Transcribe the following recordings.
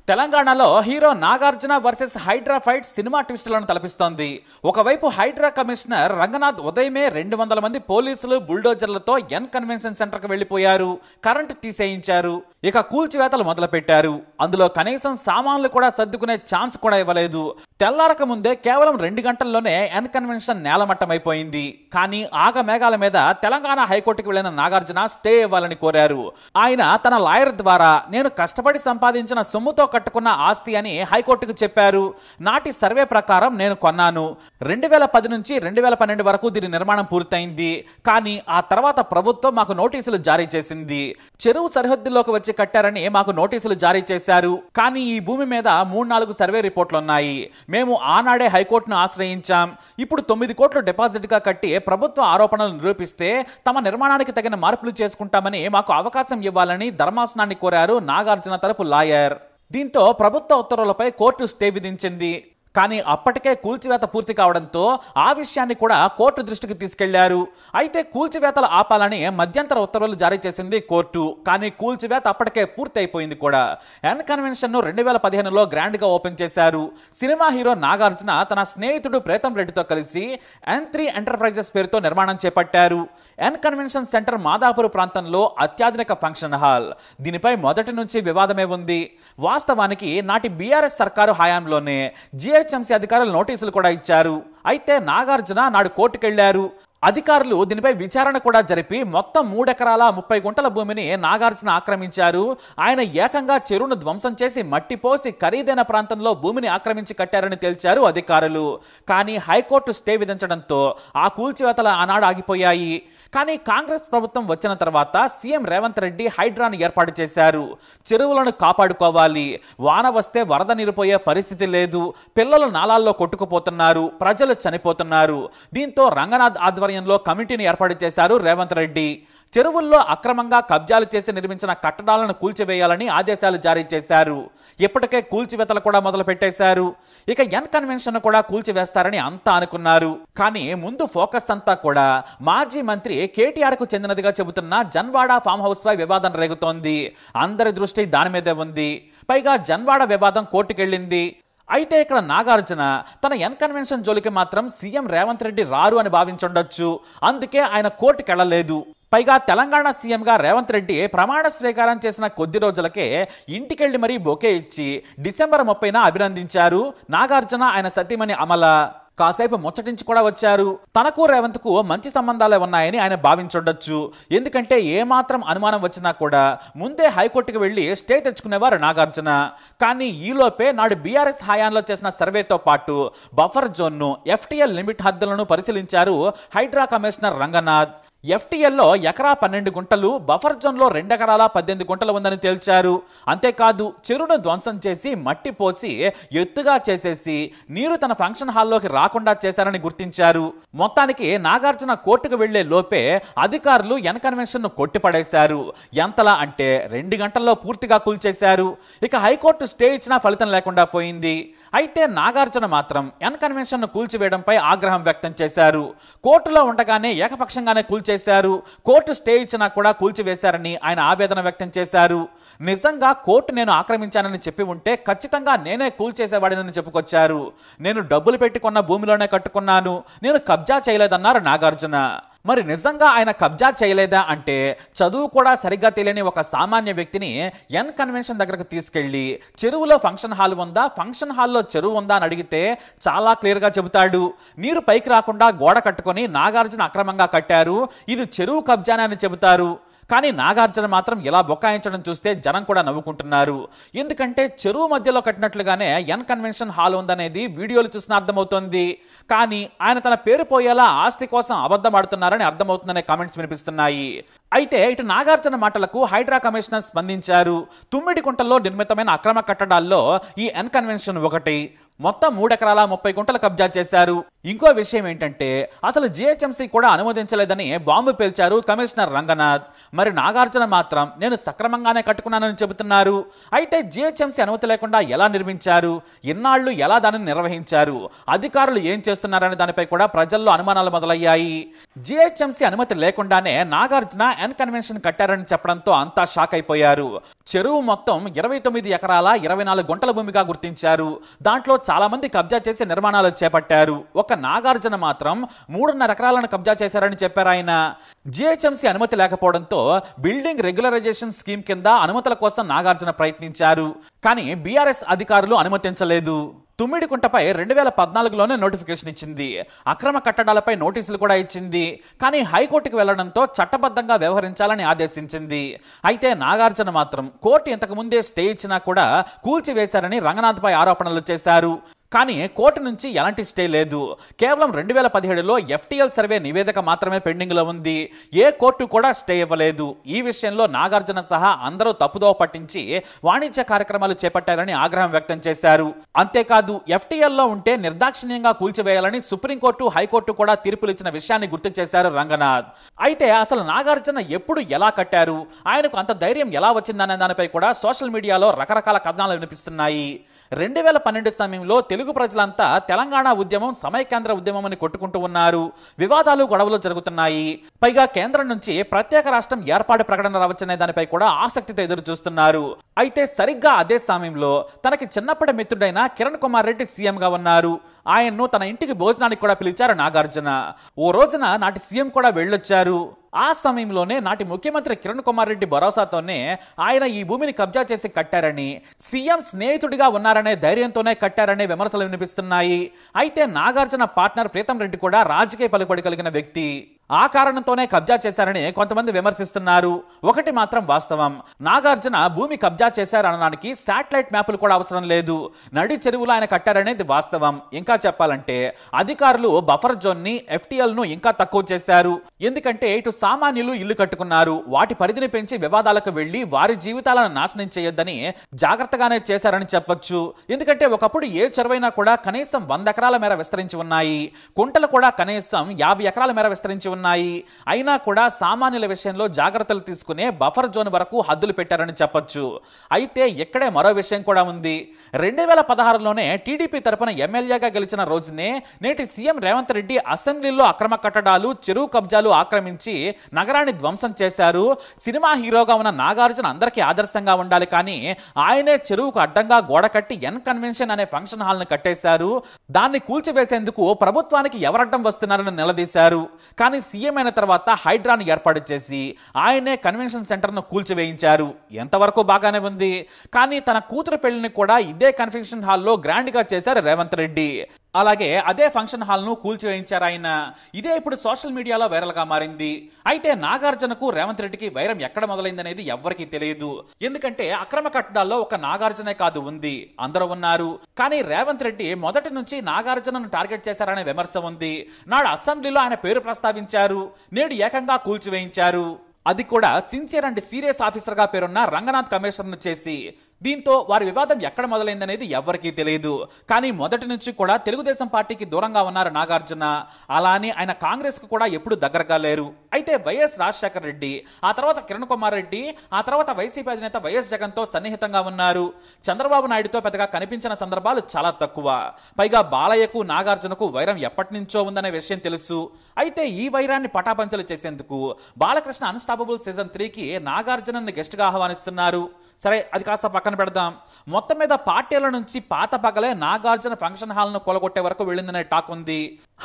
తెలంగాణలో hero Nagarjuna versus Hydraa fight cinema ట్విస్టులను తలపిస్తోంది. ఒకవైపు హైడ్రా కమిషనర్ రంగనాథ్ ఉదయమే 200 మంది పోలీసులు బుల్డోజర్లతో ఎన్ కన్వెన్షన్ సెంటర్ కు వెళ్లిపోయారు. కరెంటు తీసేయించారు. ఇక కూల్చివేతలు మొదలు పెట్టారు. అందులో కనీసం సామాన్లు కూడా సర్దుకునే ఛాన్స్ కూడా ఇవ్వలేదు. తెల్లారక ముందే కేవలం 2 గంటల్లోనే ఎన్ కన్వెన్షన్ నేలమట్టమైపోయింది. కానీ ఆగమేఘాల మీద తెలంగాణ హైకోర్టుకు వెళ్లిన నాగార్జున స్టే ఇవ్వాలని కోరారు. ఆయన తన లాయర్ ద్వారా నేను కష్టపడి సంపాదించిన సొమ్ముతో కట్టుకున్న ఆస్తి అని హైకోర్టుకు చెప్పారు. నాటి సర్వే ప్రకారం నేను కొన్నాను. 2010 నుంచి 2012 వరకు దీని నిర్మాణం పూర్తయింది. కానీ ఆ తర్వాత ప్రభుత్వం మాకు నోటీసులు జారీ చేసింది. చెరువు సరిహద్దుల్లోకి వచ్చి కట్టారని మాకు నోటీసులు జారీ చేశారు. కానీ ఈ భూమి మీద 3-4 సర్వే రిపోర్ట్లున్నాయి. మేము ఆనాడే హైకోర్టును ఆశ్రయించాం. ఇప్పుడు 9 కోట్లు డిపాజిట్ గా కట్టి ప్రభుత్వ ఆరోపణలు నిరూపిస్తే తమ నిర్మాణానికి తగిన మార్పులు చేసుకుంటామని మాకు అవకాశం ఇవ్వాలని ధర్మాసనాన్ని కోరారు నాగార్జున తరపు లాయర్. దీంతో ప్రభుత్వ ఉత్తర్వులపై కోర్టు స్టే విధించింది. కానీ అప్పటికే కూల్చివేత పూర్తి కావడంతో ఆ విషయాన్ని కూడా కోర్టు దృష్టికి తీసుకెళ్లారు. అయితే కూల్చివేతలు ఆపాలని మధ్యంతర ఉత్తర్వులు జారీ చేసింది కోర్టు. కానీ కూల్చివేత అప్పటికే పూర్తి అయిపోయింది కూడా. ఎన్ కన్వెన్షన్ ను 2015లో గ్రాండ్ గా ఓపెన్ చేశారు. సినిమా హీరో నాగార్జున తన స్నేహితుడు ప్రీతం రెడ్డితో కలిసి N3 ఎంటర్ప్రైజెస్ పేరుతో నిర్మాణం చేపట్టారు. ఎన్ కన్వెన్షన్ సెంటర్ మాదాపూర్ ప్రాంతంలో అత్యాధునిక ఫంక్షన్ హాల్. దీనిపై మొదటి నుంచి వివాదమే ఉంది. వాస్తవానికి నాటి బీఆర్ఎస్ సర్కారు హయాంలోనే జిహెచ్ఎంసీ అధికారులు నోటీసులు కూడా ఇచ్చారు. అయితే నాగార్జున నాడు కోర్టుకెళ్లారు. అధికారులు దీనిపై విచారణ కూడా జరిపి మొత్తం 3 ఎకరాల 30 గుంటల భూమిని నాగార్జున ఆక్రమించారు. ఆయన ఏకంగా చెరువును ధ్వంసం చేసి మట్టి పోసి ఖరీదైన ప్రాంతంలో భూమిని ఆక్రమించి కట్టారని తేల్చారు అధికారులు. కానీ హైకోర్టు స్టే విధించడంతో ఆ కూల్చివేతలు ఆనాడు ఆగిపోయాయి. కానీ కాంగ్రెస్ ప్రభుత్వం వచ్చిన తర్వాత సీఎం రేవంత్ రెడ్డి హైడ్రాను ఏర్పాటు చేశారు. చెరువులను కాపాడుకోవాలి, వాన వస్తే వరద నీరుపోయే పరిస్థితి లేదు, పిల్లలు నాలాల్లో కొట్టుకుపోతున్నారు, ప్రజలు చనిపోతున్నారు. దీంతో రంగనాథ్ ఆధ్వర్యంలో కమిటీని ఏర్పాటు చేశారు రేవంత్ రెడ్డి. చెరువుల్లో అక్రమంగా కబ్జాలు చేసి నిర్మించిన కట్టడాలను కూల్చివేయాలని ఆదేశాలు జారీ చేశారు. ఇప్పటికే కూల్చివేతలు కూడా మొదలు పెట్టేశారు. ఇక ఎన్ కన్వెన్షన్ కూడా కూల్చివేస్తారని అంతా అనుకున్నారు. కానీ ముందు ఫోకస్ అంతా కూడా మాజీ మంత్రి కేటీఆర్ కు చెందినదిగా చెబుతున్న జన్వాడ ఫామ్ హౌస్ పై వివాదం రేగుతోంది. అందరి దృష్టి దాని మీదే ఉంది. పైగా జన్వాడ వివాదం కోర్టుకెళ్ళింది. అయితే ఇక్కడ నాగార్జున తన ఎన్ కన్వెన్షన్ జోలికి మాత్రం సీఎం రేవంత్ రెడ్డి రారు అని భావించుండొచ్చు. అందుకే ఆయన కోర్టుకెళ్లలేదు. పైగా తెలంగాణ సీఎంగా రేవంత్ రెడ్డి ప్రమాణ స్వీకారం చేసిన కొద్ది రోజులకే ఇంటికెళ్లి మరీ బొకే ఇచ్చి డిసెంబర్ 30న అభినందించారు నాగార్జున ఆయన సతీమణి అమల. కాసేపు ముచ్చటించి కూడా వచ్చారు. తనకు రేవంత్ కు మంచి సంబంధాలే ఉన్నాయని ఆయన భావించుండొచ్చు. ఎందుకంటే ఏమాత్రం అనుమానం వచ్చినా కూడా ముందే హైకోర్టుకు వెళ్లి స్టే తెచ్చుకునేవారు నాగార్జున. కానీ ఈలోపే నాడు బీఆర్ఎస్ హయాంలో చేసిన సర్వేతో పాటు బఫర్ జోన్ను, ఎఫ్టీఎల్ లిమిట్ హద్దులను పరిశీలించారు హైడ్రా కమిషనర్ రంగనాథ్. ఎఫ్టీఎల్లో ఎకరా 12 గుంటలు, బఫర్ జోన్లో 2 ఎకరాల 18 గుంటలు ఉందని తేల్చారు. అంతేకాదు చెరువును ధ్వంసం చేసి మట్టి పోసి ఎత్తుగా చేసేసి నీరు తన ఫంక్షన్ హాల్లోకి రాకుండా చేశారని గుర్తించారు. మొత్తానికి నాగార్జున కోర్టుకు వెళ్లే లోపే అధికారులు ఎన్ కన్వెన్షన్ ను కొట్టిపడేశారు. ఎంతలా అంటే 2 గంటల్లో పూర్తిగా కూల్చేశారు. ఇక హైకోర్టు స్టే ఇచ్చినా ఫలితం లేకుండా పోయింది. అయితే నాగార్జున మాత్రం ఎన్ కన్వెన్షన్ ను కూల్చివేయడంపై ఆగ్రహం వ్యక్తం చేశారు. కోర్టులో ఉండగానే ఏకపక్షంగానే కూల్చేశారు. కోర్టు స్టే ఇచ్చినా కూడా కూల్చివేశారని ఆయన ఆవేదన వ్యక్తం చేశారు. నిజంగా కోర్టు నేను ఆక్రమించానని చెప్పి ఉంటే ఖచ్చితంగా నేనే కూల్చేసేవాడినని చెప్పుకొచ్చారు. నేను డబ్బులు పెట్టి కొన్న భూమిలోనే కట్టుకున్నాను, నేను కబ్జా చేయలేదన్నారు నాగార్జున. మరి నిజంగా ఆయన కబ్జా చేయలేదా అంటే చదువు కూడా సరిగ్గా తెలియని ఒక సామాన్య వ్యక్తిని ఎన్ కన్వెన్షన్ దగ్గరకు తీసుకెళ్లి చెరువులో ఫంక్షన్ హాల్ ఉందా, ఫంక్షన్ హాల్లో చెరువు ఉందా అని అడిగితే చాలా క్లియర్ గా చెబుతాడు. నీరు పైకి రాకుండా గోడ కట్టుకొని నాగార్జున అక్రమంగా కట్టారు, ఇది చెరువు కబ్జానే అని చెబుతారు. కానీ నాగార్జున మాత్రం ఇలా బొక్కాయించడం చూస్తే జనం కూడా నవ్వుకుంటున్నారు. ఎందుకంటే చెరువు మధ్యలో కట్టినట్లుగానే ఎన్ కన్వెన్షన్ హాల్ ఉందనేది వీడియోలు చూసిన అర్థమవుతోంది. కానీ ఆయన తన పేరు పోయేలా ఆస్తి కోసం అబద్ధం ఆడుతున్నారని అర్థమవుతుందనే కామెంట్స్ వినిపిస్తున్నాయి. అయితే ఇటు నాగార్జున మాటలకు హైడ్రా కమిషనర్ స్పందించారు. తుమ్మిడికుంటలో నిర్మితమైన అక్రమ కట్టడాల్లో ఈ ఎన్ కన్వెన్షన్ ఒకటి. మొత్తం 3 ఎకరాల 30 గుంటలు కబ్జా చేశారు. ఇంకో విషయం ఏంటంటే అసలు జిహెచ్ఎంసీ కూడా అనుమతించలేదని బాంబు పేల్చారు కమిషనర్ రంగనాథ్. మరి నాగార్జున మాత్రం నేను సక్రమంగానే కట్టుకున్నానని చెబుతున్నారు. అయితే జిహెచ్ఎంసీ అనుమతి లేకుండా ఎలా నిర్మించారు, ఇన్నాళ్లు ఎలా దానిని నిర్వహించారు, అధికారులు ఏం చేస్తున్నారనే దానిపై కూడా ప్రజల్లో అనుమానాలు మొదలయ్యాయి. జిహెచ్ఎంసీ అనుమతి లేకుండానే నాగార్జున ఎన్ కన్వెన్షన్ కట్టారని చెప్పడంతో అంతా షాక్ అయిపోయారు. చెరువు మొత్తం 29 ఎకరాల 24 గుంటల భూమిగా గుర్తించారు. దాంట్లో చాలా మంది కబ్జా చేసి నిర్మాణాలు చేపట్టారు. ఒక నాగార్జున మాత్రం 3.5 ఎకరాలను కబ్జా చేశారని చెప్పారు ఆయన. జిహెచ్ఎంసీ అనుమతి లేకపోవడంతో బిల్డింగ్ రెగ్యులరైజేషన్ స్కీమ్ కింద అనుమతుల కోసం నాగార్జున ప్రయత్నించారు. కానీ బీఆర్ఎస్ అధికారులు అనుమతించలేదు. తుమ్మిడికుంటపై 2014లోనే నోటిఫికేషన్ ఇచ్చింది. అక్రమ కట్టడాలపై నోటీసులు కూడా ఇచ్చింది. కానీ హైకోర్టుకు వెళ్లడంతో చట్టబద్ధంగా వ్యవహరించాలని ఆదేశించింది. అయితే నాగార్జున మాత్రం కోర్టు ఇంతకు ముందే స్టే ఇచ్చినా కూడా కూల్చివేశారని రంగనాథ్పై ఆరోపణలు చేశారు. కానీ కోర్టు నుంచి ఎలాంటి స్టే లేదు. కేవలం 2017లో ఎఫ్టీఎల్ సర్వే నివేదిక మాత్రమే పెండింగ్ లో ఉంది. ఏ కోర్టు కూడా స్టే ఇవ్వలేదు. ఈ విషయంలో నాగార్జున సహా అందరూ తప్పుదోవ పట్టించి వాణిజ్య కార్యక్రమాలు చేపట్టారని ఆగ్రహం వ్యక్తం చేశారు. అంతేకాదు ఎఫ్టీఎల్ లో ఉంటే నిర్దాక్షిణ్యంగా కూల్చివేయాలని సుప్రీంకోర్టు, హైకోర్టు కూడా తీర్పులు ఇచ్చిన విషయాన్ని గుర్తు చేశారు రంగనాథ్. అయితే అసలు నాగార్జున ఎప్పుడు ఎలా కట్టారు, ఆయనకు అంత ధైర్యం ఎలా వచ్చిందనే దానిపై కూడా సోషల్ మీడియాలో రకరకాల కథనాలు వినిపిస్తున్నాయి. 2012 సమయంలో తెలుగు ప్రజలంతా తెలంగాణ ఉద్యమం సమైక్యాంధ్ర ఉద్యమం అని కొట్టుకుంటూ ఉన్నారు. వివాదాలు, గొడవలు జరుగుతున్నాయి. పైగా కేంద్రం నుంచి ప్రత్యేక రాష్ట్రం ఏర్పాటు ప్రకటన రావచ్చనే దానిపై కూడా ఆసక్తితో ఎదురు చూస్తున్నారు. అయితే సరిగ్గా అదే సమయంలో తనకి చిన్నప్పటి మిత్రుడైన కిరణ్ కుమార్ రెడ్డి సీఎంగా ఉన్నారు. ఆయన్ను తన ఇంటికి భోజనానికి కూడా పిలిచారు నాగార్జున. ఓ రోజున నాటి సీఎం కూడా వెళ్ళొచ్చారు. ఆ సమయంలోనే నాటి ముఖ్యమంత్రి కిరణ్ కుమార్ రెడ్డి భరోసాతోనే ఆయన ఈ భూమిని కబ్జా చేసి కట్టారని, సీఎం స్నేహితుడిగా ఉన్నారనే ధైర్యంతోనే కట్టారనే విమర్శలు వినిపిస్తున్నాయి. అయితే నాగార్జున పార్ట్నర్ ప్రీతం రెడ్డి కూడా రాజకీయ పలుకుబడి కలిగిన వ్యక్తి. ఆ కారణంతోనే కబ్జా చేశారని కొంతమంది విమర్శిస్తున్నారు. ఒకటి మాత్రం వాస్తవం, నాగార్జున భూమి కబ్జా చేశారనడానికి శాటిలైట్ మ్యాపులు కూడా అవసరం లేదు. నడి చెరువులో ఆయన కట్టారనేది వాస్తవం. ఇంకా చెప్పాలంటే అధికారులు బఫర్ జోన్ ని, ఎఫ్టీఎల్ ను ఇంకా తక్కువ చేశారు. ఎందుకంటే ఇటు సామాన్యులు ఇల్లు కట్టుకున్నారు. వాటి పరిధిని పెంచి వివాదాలకు వెళ్లి వారి జీవితాలను నాశనం చేయొద్దని జాగ్రత్తగానే చేశారని చెప్పొచ్చు. ఎందుకంటే ఒకప్పుడు ఏ చెరువైనా కూడా కనీసం 100 ఎకరాల మేర విస్తరించి ఉన్నాయి. కుంటలు కూడా కనీసం 50 ఎకరాల మేర విస్తరించి ఉన్నాయి. అయినా కూడా సామాన్యుల విషయంలో జాగ్రత్తలు తీసుకునే బఫర్ జోన్ వరకు హద్దులు పెట్టారని చెప్పొచ్చు. అయితే ఇక్కడే మరో విషయం కూడా ఉంది. 2016లోనే టీడీపీ తరపున ఎమ్మెల్యేగా గెలిచిన రోజునే నేటి సీఎం రేవంత్ రెడ్డి అసెంబ్లీలో అక్రమ కట్టడాలు, చెరువు కబ్జాలు ఆక్రమించి నగరాన్ని ధ్వంసం చేశారు. సినిమా హీరోగా ఉన్న నాగార్జున అందరికీ ఆదర్శంగా ఉండాలి, కానీ ఆయనే చెరువుకు అడ్డంగా గోడ కట్టి ఎన్ కన్వెన్షన్ అనే ఫంక్షన్ హాల్ ను కట్టేశారు. దాన్ని కూల్చివేసేందుకు ప్రభుత్వానికి ఎవరడ్డం వస్తున్నారని నిలదీశారు. కానీ సీఎం అయిన తర్వాత హైడ్రాను ఏర్పాటు చేసి ఆయనే కన్వెన్షన్ సెంటర్ ను కూల్చివేయించారు. ఎంతవరకు బాగానే ఉంది. కానీ తన కూతురు పెళ్లిని కూడా ఇదే కన్వెన్షన్ హాల్లో గ్రాండ్ గా చేశారు రేవంత్ రెడ్డి. అలాగే అదే ఫంక్షన్ హాల్ ను కూల్చివేయించారు ఆయన. ఇదే ఇప్పుడు సోషల్ మీడియాలో వైరల్ గా మారింది. అయితే నాగార్జునకు రేవంత్ రెడ్డికి వైరం ఎక్కడ మొదలైందనేది ఎవ్వరికీ తెలియదు. ఎందుకంటే అక్రమ కట్టడాల్లో ఒక నాగార్జునే కాదు ఉంది, అందరూ ఉన్నారు. కానీ రేవంత్ రెడ్డి మొదటి నుంచి నాగార్జునను టార్గెట్ చేశారనే విమర్శ ఉంది. నాడు అసెంబ్లీలో ఆయన పేరు ప్రస్తావించారు, నేడు ఏకంగా కూల్చివేయించారు. అది కూడా సిన్సియర్ అండ్ సీరియస్ ఆఫీసర్ గా పేరున్న రంగనాథ్ కమిషనర్ చేసి. దీంతో వారి వివాదం ఎక్కడ మొదలైందనేది ఎవ్వరికీ తెలియదు. కానీ మొదటి నుంచి కూడా తెలుగుదేశం పార్టీకి దూరంగా ఉన్నారు నాగార్జున. అలానే ఆయన కాంగ్రెస్ కు కూడా ఎప్పుడు దగ్గరగా లేరు. అయితే వైఎస్ రాజశేఖర రెడ్డి, ఆ తర్వాత కిరణ్ కుమార్ రెడ్డి, ఆ తర్వాత వైసీపీ అధినేత వైఎస్ జగన్ తో సన్నిహితంగా ఉన్నారు. చంద్రబాబు నాయుడుతో పెద్దగా కనిపించిన సందర్భాలు చాలా తక్కువ. పైగా బాలయ్యకు, నాగార్జునకు వైరం ఎప్పటి నుంచో ఉందనే విషయం తెలుసు. అయితే ఈ వైరాన్ని పటాపంచలు చేసేందుకు బాలకృష్ణ అన్స్టాపబుల్ సీజన్ 3కి నాగార్జునని గెస్ట్ గా ఆహ్వానిస్తున్నారు. సరే, అది కాస్త పక్కన పెడదాం. మొత్తం మీద పార్టీల నుంచి పాత పగలే నాగార్జున ఫంక్షన్ హాల్ ను కొలగొట్టే వరకు వెళ్ళిందనే టాక్ ఉంది.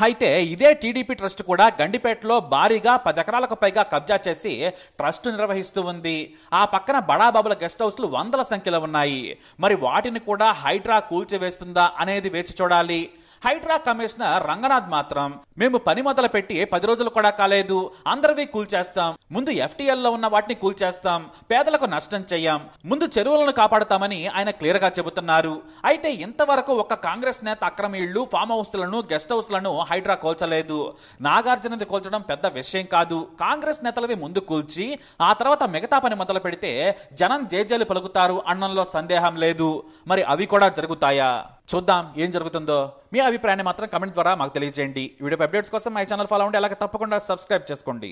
అయితే ఇదే టీడీపీ ట్రస్ట్ కూడా గండిపేటలో భారీగా 10 ఎకరాలకు పైగా కబ్జా చేసి ట్రస్ట్ నిర్వహిస్తూ ఉంది. ఆ పక్కన బడాబాబుల గెస్ట్ హౌస్లు వందల సంఖ్యలో ఉన్నాయి. మరి వాటిని కూడా హైడ్రా కూల్చివేస్తుందా అనేది వేచి చూడాలి. హైడ్రా కమిషనర్ రంగనాథ్ మాత్రం మేము పని మొదలు పెట్టి 10 రోజులు కూడా కాలేదు, అందరివి కూల్చేస్తాం, ముందు ఎఫ్టీఎల్ లో ఉన్న వాటిని కూల్చేస్తాం, పేదలకు నష్టం చెయ్యం, ముందు చెరువులను కాపాడుతామని ఆయన క్లియర్ గా చెబుతున్నారు. అయితే ఇంతవరకు ఒక కాంగ్రెస్ నేత అక్రమ ఇళ్లు, ఫామ్ హౌస్లను, గెస్ట్ హౌస్లను హైడ్రా కూల్చలేదు. నాగార్జునది కూల్చడం పెద్ద విషయం కాదు. కాంగ్రెస్ నేతలవి ముందు కూల్చి ఆ తర్వాత మిగతా పని మొదలు పెడితే జనం జేజేలు పలుకుతారు అన్నంలో సందేహం లేదు. మరి అవి కూడా జరుగుతాయా? చూద్దాం ఏం జరుగుతుందో. మీ అభిప్రాయాన్ని మాత్రం కమెంట్ ద్వారా మాకు తెలియజేయండి. వీడియో అప్డేట్స్ కోసం మై ఛానల్ ఫాలో అవ్వండి. అలాగే తప్పకుండా సబ్స్క్రైబ్ చేసుకోండి.